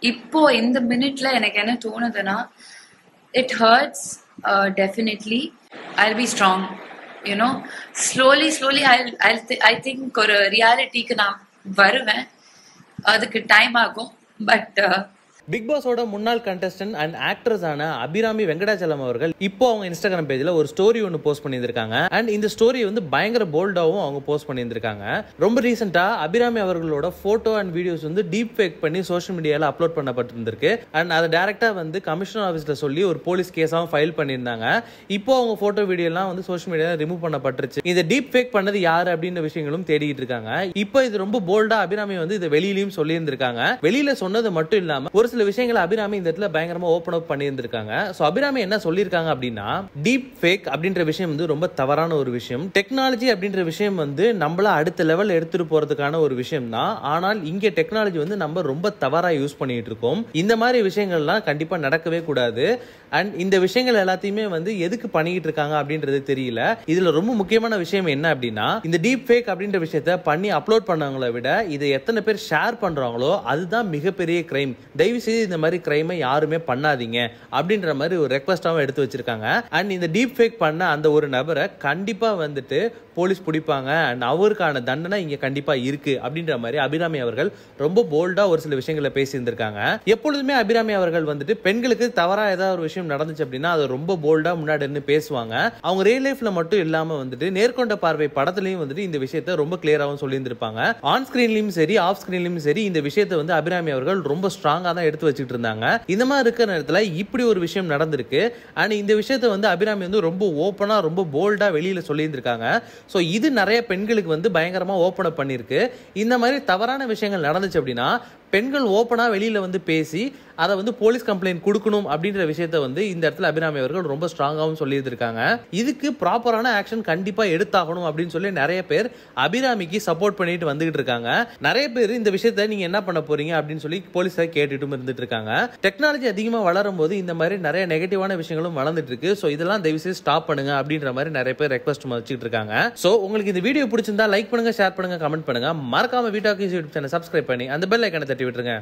இப்போ இந்த மினிட்ல எனக்கு என்ன தோணுதுன்னா, it hurts, definitely. I'll be strong, you know. Slowly I think ஒரு ரியாலிட்டிக்கு நான் வருவேன். அதுக்கு டைம் ஆகும். பட் பிக் பாஸோட முன்னாள் கண்டஸ்டன்ட் அண்ட் ஆக்ட்ரஸான அபிராமி வெங்கடாச்சலம் அவர்கள் இப்போ அவங்க இன்ஸ்டாகிராம் பேஜ்ல ஒரு ஸ்டோரி ஒன்று போஸ்ட் பண்ணியிருக்காங்க. அண்ட் இந்த ஸ்டோரி வந்து பயங்கர போல்டாவும் அவங்க போஸ்ட் பண்ணியிருக்காங்க. ரொம்ப ரீசெண்டா அபிராமி அவர்களோட போட்டோ அண்ட் வீடியோஸ் வந்து டீப் ஃபேக் பண்ணி சோஷியல் மீடியால அப்லோட் பண்ணப்பட்டிருந்திருக்கு. அண்ட் அதை டைரக்டா வந்து கமிஷனர் ஆஃபீஸ்ல சொல்லி ஒரு போலீஸ் கேஸாகவும் ஃபைல் பண்ணியிருந்தாங்க. இப்போ அவங்க போட்டோ வீடியோ எல்லாம் வந்து சோஷியல் மீடியால ரிமூவ் பண்ணப்பட்டுருச்சு. இந்த டீப் ஃபேக் பண்ணது யாரு அப்படின்ற விஷயங்களும் தேடிட்டு இருக்காங்க. இப்போ இது ரொம்ப போல்டா அபிராமி வந்து இதை வெளியிலயும் சொல்லி இருந்திருக்காங்க. வெளியில சொன்னது மட்டும் இல்லாம ஒரு சில விஷயங்களை அபிராமி இந்த இடத்துல பயங்கரமா ஓபன் அப் பண்ணி இருந்திருக்காங்க. சோ அபிராமி என்ன சொல்லியிருக்காங்க அப்படின்னா, டீப் ஃபேக் அப்படின்ற விஷயம் வந்து ரொம்ப தவறான ஒரு விஷயம். டெக்னாலஜி அப்படின்ற விஷயம் வந்து நம்மள அடுத்த லெவல் எடுத்துட்டு போறதுக்கான ஒரு விஷயம் தான். ஆனால் இங்க டெக்னாலஜி வந்து நம்ம ரொம்ப தவறா யூஸ் பண்ணிட்டு இருக்கோம். இந்த மாதிரி விஷயங்கள்லாம் கண்டிப்பா நடக்கவே கூடாது. அண்ட் இந்த விஷயங்கள் எல்லாத்தையுமே வந்து எதுக்கு பண்ணிட்டு இருக்காங்க அப்படின்றது தெரியல. இதுல ரொம்ப முக்கியமான விஷயம் என்ன அப்படின்னா, இந்த டீப் ஃபேக் அப்படின்ற விஷயத்தை பண்ணி அப்லோட் பண்ணவங்களை விட இதை எத்தனை பேர் ஷேர் பண்றாங்களோ அதுதான் மிகப்பெரிய கிரைம். தயவு செய்து இந்த மாதிரி கிரைமை யாருமே பண்ணாதீங்க அப்படின்ற மாதிரி ஒரு ரெக்வெஸ்டாவும் எடுத்து வச்சிருக்காங்க. அண்ட் இந்த டீப் ஃபேக் பண்ண அந்த ஒரு நபரை கண்டிப்பா வந்துட்டு போலீஸ் பிடிப்பாங்க. அண்ட் அவருக்கான தண்டனை இங்க கண்டிப்பா இருக்கு அப்படின்ற மாதிரி அபிராமி அவர்கள் ரொம்ப போல்டா ஒரு சில விஷயங்களை பேசி இருந்திருக்காங்க. எப்பொழுதுமே அபிராமி அவர்கள் வந்துட்டு பெண்களுக்கு தவறா ஏதாவது ஒரு விஷயம் நடந்துச்சு அப்படின்னா அதை ரொம்ப போல்டா முன்னாடி இருந்து பேசுவாங்க. அவங்க ரியல் லைஃப்ல மட்டும் இல்லாம வந்துட்டு நேர்கொண்ட பார்வை படத்துலயும் வந்துட்டு இந்த விஷயத்தை ரொம்ப கிளியராகவும் சொல்லி இருந்திருப்பாங்க. ஆன் ஸ்கிரீன்லயும் சரி ஆஃப் ஸ்கிரீன்லயும் சரி இந்த விஷயத்தை வந்து அபிராமி அவர்கள் ரொம்ப ஸ்ட்ராங்கா தான் எடுத்து வச்சுட்டு இருந்தாங்க. இந்த மாதிரி இருக்கிற நேரத்துல இப்படி ஒரு விஷயம் நடந்திருக்கு. அண்ட் இந்த விஷயத்தை வந்து அபிராமி வந்து ரொம்ப ஓப்பனா ரொம்ப போல்டா வெளியில சொல்லி இருந்திருக்காங்க. சோ இது நிறைய பெண்களுக்கு வந்து பயங்கரமா ஓபன் அப் பண்ணிருக்கு. இந்த மாதிரி தவறான விஷயங்கள் நடந்துச்சு அப்படின்னா பெண்கள் ஓப்பனா வெளியில வந்து பேசி அதை வந்து போலீஸ் கம்ப்ளைண்ட் கொடுக்கணும் அப்படின்ற விஷயத்த வந்து இந்த இடத்துல அபிராமி அவர்கள் ரொம்ப ஸ்ட்ராங்காகவும் சொல்லி இருக்காங்க. இதுக்கு ப்ராப்பரான ஆக்ஷன் கண்டிப்பா எடுத்தாகணும் அப்படின்னு சொல்லி நிறைய பேர் அபிராமிக்கு சப்போர்ட் பண்ணிட்டு வந்துகிட்டு இருக்காங்க. நிறைய பேர் இந்த விஷயத்த நீங்க என்ன பண்ண போறீங்க அப்படின்னு சொல்லி போலீஸை கேட்டுட்டும் இருந்துட்டு இருக்காங்க. டெக்னாலஜி அதிகமா வளரும் போது இந்த மாதிரி நிறைய நெகட்டிவான விஷயங்களும் வளர்ந்துட்டு இருக்கு. ஸோ இதெல்லாம் தயவு செய்து ஸ்டாப் பண்ணுங்க அப்படின்ற மாதிரி நிறைய பேர் ரெக்வஸ்ட் வச்சுட்டு இருக்காங்க. ஸோ உங்களுக்கு இந்த வீடியோ பிடிச்சிருந்தா லைக் பண்ணுங்க, ஷேர் பண்ணுங்க, கமெண்ட் பண்ணுங்க. மறக்காம வீட்டாக்கு யூடியூப் சேனல் சப்ஸ்கிரைப் பண்ணி அந்த பெல் ஐக்கானை தட்டி விட்டுருங்க.